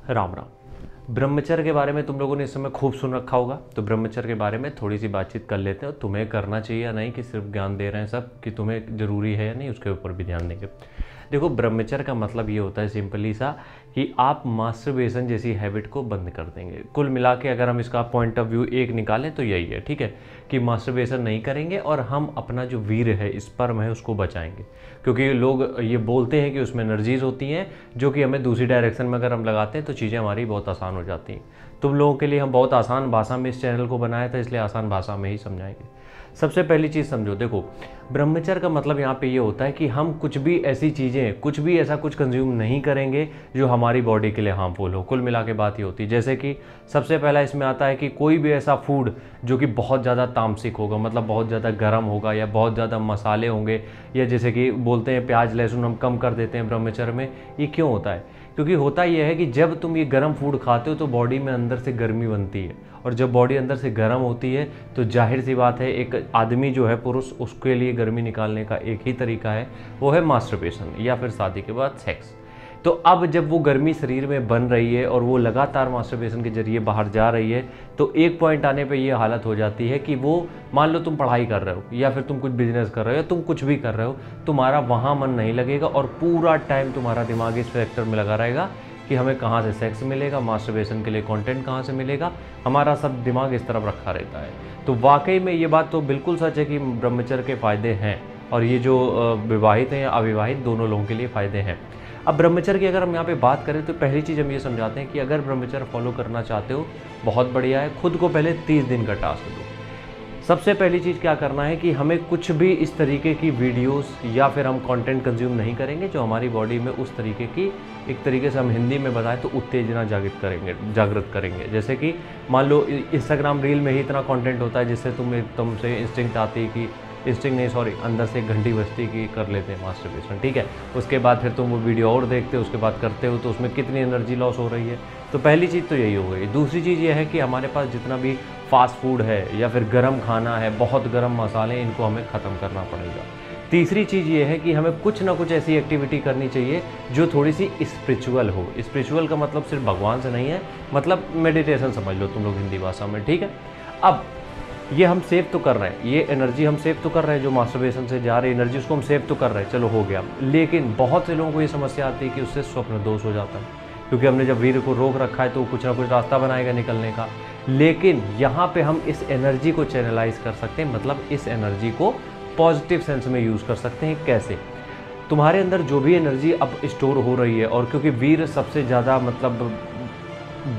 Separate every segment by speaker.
Speaker 1: राम राम। ब्रह्मचर्य के बारे में तुम लोगों ने इस समय खूब सुन रखा होगा, तो ब्रह्मचर्य के बारे में थोड़ी सी बातचीत कर लेते हैं। तुम्हें करना चाहिए या नहीं, कि सिर्फ ज्ञान दे रहे हैं सब, कि तुम्हें ज़रूरी है या नहीं, उसके ऊपर भी ध्यान देंगे। देखो, ब्रह्मचर्य का मतलब ये होता है सिंपली सा कि आप मास्टरबेशन जैसी हैबिट को बंद कर देंगे। कुल मिला के अगर हम इसका पॉइंट ऑफ व्यू एक निकालें तो यही है, ठीक है, कि मास्टरबेशन नहीं करेंगे और हम अपना जो वीर है, स्पर्म है, उसको बचाएंगे। क्योंकि लोग ये बोलते हैं कि उसमें एनर्जीज होती हैं जो कि हमें दूसरी डायरेक्शन में अगर हम लगाते हैं तो चीज़ें हमारी बहुत आसान हो जाती हैं। तुम लोगों के लिए हम बहुत आसान भाषा में इस चैनल को बनाया था, इसलिए आसान भाषा में ही समझाएंगे। सबसे पहली चीज़ समझो, देखो ब्रह्मचर्य का मतलब यहाँ पे ये होता है कि हम कुछ भी ऐसी चीज़ें, कुछ भी ऐसा कुछ कंज्यूम नहीं करेंगे जो हमारी बॉडी के लिए हार्मफुल हो। कुल मिला के बात ये होती है, जैसे कि सबसे पहला इसमें आता है कि कोई भी ऐसा फूड जो कि बहुत ज़्यादा तामसिक होगा, मतलब बहुत ज़्यादा गर्म होगा या बहुत ज़्यादा मसाले होंगे, या जैसे कि बोलते हैं प्याज लहसुन हम कम कर देते हैं ब्रह्मचर्य में। ये क्यों होता है? क्योंकि होता यह है कि जब तुम ये गर्म फूड खाते हो तो बॉडी में अंदर से गर्मी बनती है, और जब बॉडी अंदर से गर्म होती है तो जाहिर सी बात है, एक आदमी जो है पुरुष, उसके लिए गर्मी निकालने का एक ही तरीका है, वो है मास्टरबेशन या फिर शादी के बाद सेक्स। तो अब जब वो गर्मी शरीर में बन रही है और वो लगातार मास्टरबेशन के जरिए बाहर जा रही है, तो एक पॉइंट आने पे ये हालत हो जाती है कि वो, मान लो तुम पढ़ाई कर रहे हो या फिर तुम कुछ बिजनेस कर रहे हो या तुम कुछ भी कर रहे हो, तुम्हारा वहाँ मन नहीं लगेगा और पूरा टाइम तुम्हारा दिमाग इस फैक्टर में लगा रहेगा कि हमें कहाँ से सेक्स मिलेगा, मास्टरबेशन के लिए कंटेंट कहाँ से मिलेगा, हमारा सब दिमाग इस तरफ रखा रहता है। तो वाकई में ये बात तो बिल्कुल सच है कि ब्रह्मचर्य के फ़ायदे हैं, और ये जो विवाहित हैं या अविवाहित दोनों लोगों के लिए फ़ायदे हैं। अब ब्रह्मचर्य की अगर हम यहाँ पे बात करें तो पहली चीज़ हम ये समझाते हैं कि अगर ब्रह्मचर्य फॉलो करना चाहते हो, बहुत बढ़िया है, खुद को पहले 30 दिन का टास्क दो। सबसे पहली चीज़ क्या करना है कि हमें कुछ भी इस तरीके की वीडियोस या फिर हम कंटेंट कंज्यूम नहीं करेंगे जो हमारी बॉडी में उस तरीके की, एक तरीके से हम हिंदी में बताएं तो उत्तेजना जागृत करेंगे। जैसे कि मान लो इंस्टाग्राम रील में ही इतना कंटेंट होता है जिससे तुमसे इंस्टिंक्ट आती है कि, इंस्टिंक्ट नहीं सॉरी, अंदर से एक घंटी बजती कि कर लेते हैं मास्टरबेशन, ठीक है। उसके बाद फिर तुम वो वीडियो और देखते हो, उसके बाद करते हो, तो उसमें कितनी एनर्जी लॉस हो रही है। तो पहली चीज़ तो यही हो गई। दूसरी चीज़ ये है कि हमारे पास जितना भी फास्ट फूड है या फिर गर्म खाना है, बहुत गर्म मसाले, इनको हमें ख़त्म करना पड़ेगा। तीसरी चीज़ ये है कि हमें कुछ ना कुछ ऐसी एक्टिविटी करनी चाहिए जो थोड़ी सी स्पिरिचुअल हो। स्पिरिचुअल का मतलब सिर्फ भगवान से नहीं है, मतलब मेडिटेशन समझ लो तुम लोग हिंदी भाषा में, ठीक है। अब ये हम सेव तो कर रहे हैं, ये एनर्जी हम सेव तो कर रहे हैं, जो मास्टरबेशन से जा रही एनर्जी उसको हम सेव तो कर रहे हैं, चलो हो गया। लेकिन बहुत से लोगों को ये समस्या आती है कि उससे स्वप्न दोष हो जाता है, क्योंकि हमने जब वीर को रोक रखा है तो कुछ ना कुछ रास्ता बनाएगा निकलने का। लेकिन यहाँ पे हम इस एनर्जी को चैनलाइज कर सकते हैं, मतलब इस एनर्जी को पॉजिटिव सेंस में यूज़ कर सकते हैं। कैसे? तुम्हारे अंदर जो भी एनर्जी अब स्टोर हो रही है, और क्योंकि वीर सबसे ज़्यादा मतलब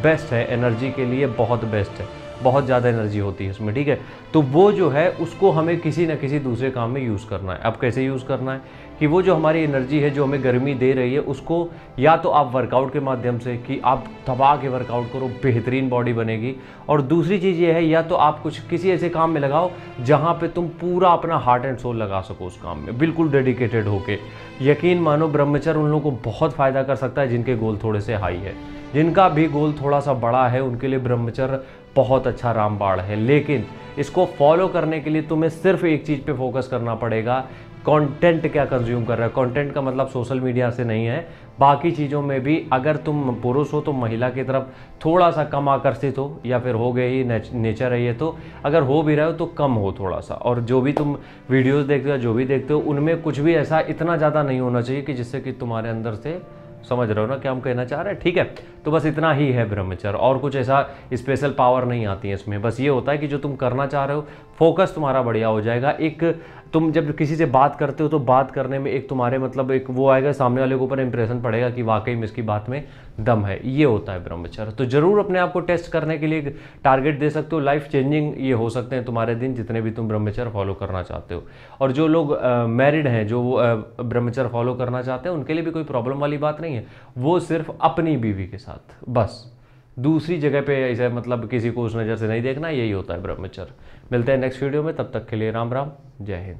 Speaker 1: बेस्ट है एनर्जी के लिए, बहुत बेस्ट है, बहुत ज़्यादा एनर्जी होती है इसमें, ठीक है। तो वो जो है उसको हमें किसी न किसी दूसरे काम में यूज़ करना है। अब कैसे यूज़ करना है कि वो जो हमारी एनर्जी है, जो हमें गर्मी दे रही है, उसको या तो आप वर्कआउट के माध्यम से, कि आप दबा के वर्कआउट करो, बेहतरीन बॉडी बनेगी। और दूसरी चीज़ ये है, या तो आप कुछ किसी ऐसे काम में लगाओ जहाँ पे तुम पूरा अपना हार्ट एंड सोल लगा सको उस काम में, बिल्कुल डेडिकेटेड होके। यकीन मानो ब्रह्मचर्य उन लोगों को बहुत फ़ायदा कर सकता है जिनके गोल थोड़े से हाई है। जिनका भी गोल थोड़ा सा बड़ा है उनके लिए ब्रह्मचर्य बहुत अच्छा रामबाण है। लेकिन इसको फॉलो करने के लिए तुम्हें सिर्फ एक चीज़ पे फोकस करना पड़ेगा, कंटेंट क्या कंज्यूम कर रहा है। कंटेंट का मतलब सोशल मीडिया से नहीं है, बाकी चीज़ों में भी। अगर तुम पुरुष हो तो महिला की तरफ थोड़ा सा कम आकर्षित हो, या फिर हो गए ही नेचर है ये, तो अगर हो भी रहे हो तो कम हो थोड़ा सा। और जो भी तुम वीडियोस देखते हो, जो भी देखते हो, उनमें कुछ भी ऐसा इतना ज़्यादा नहीं होना चाहिए कि जिससे कि तुम्हारे अंदर से, समझ रहे हो ना क्या हम कहना चाह रहे हैं, ठीक है। तो बस इतना ही है ब्रह्मचर्य, और कुछ ऐसा स्पेशल पावर नहीं आती है इसमें। बस ये होता है कि जो तुम करना चाह रहे हो, फोकस तुम्हारा बढ़िया हो जाएगा। एक तुम जब किसी से बात करते हो तो बात करने में एक तुम्हारे मतलब एक वो आएगा, सामने वाले के ऊपर इंप्रेशन पड़ेगा कि वाकई में इसकी बात में दम है। ये होता है ब्रह्मचर्य। तो ज़रूर अपने आप को टेस्ट करने के लिए टारगेट दे सकते हो। लाइफ चेंजिंग ये हो सकते हैं तुम्हारे दिन, जितने भी तुम ब्रह्मचर्य फॉलो करना चाहते हो। और जो लोग मैरिड हैं, जो ब्रह्मचर्य फॉलो करना चाहते हैं, उनके लिए भी कोई प्रॉब्लम वाली बात नहीं है। वो सिर्फ अपनी बीवी के साथ बस, दूसरी जगह पे ऐसे मतलब किसी को उस नज़र से नहीं देखना। यही होता है ब्रह्मचर्य। मिलते हैं नेक्स्ट वीडियो में, तब तक के लिए राम राम, जय हिंद।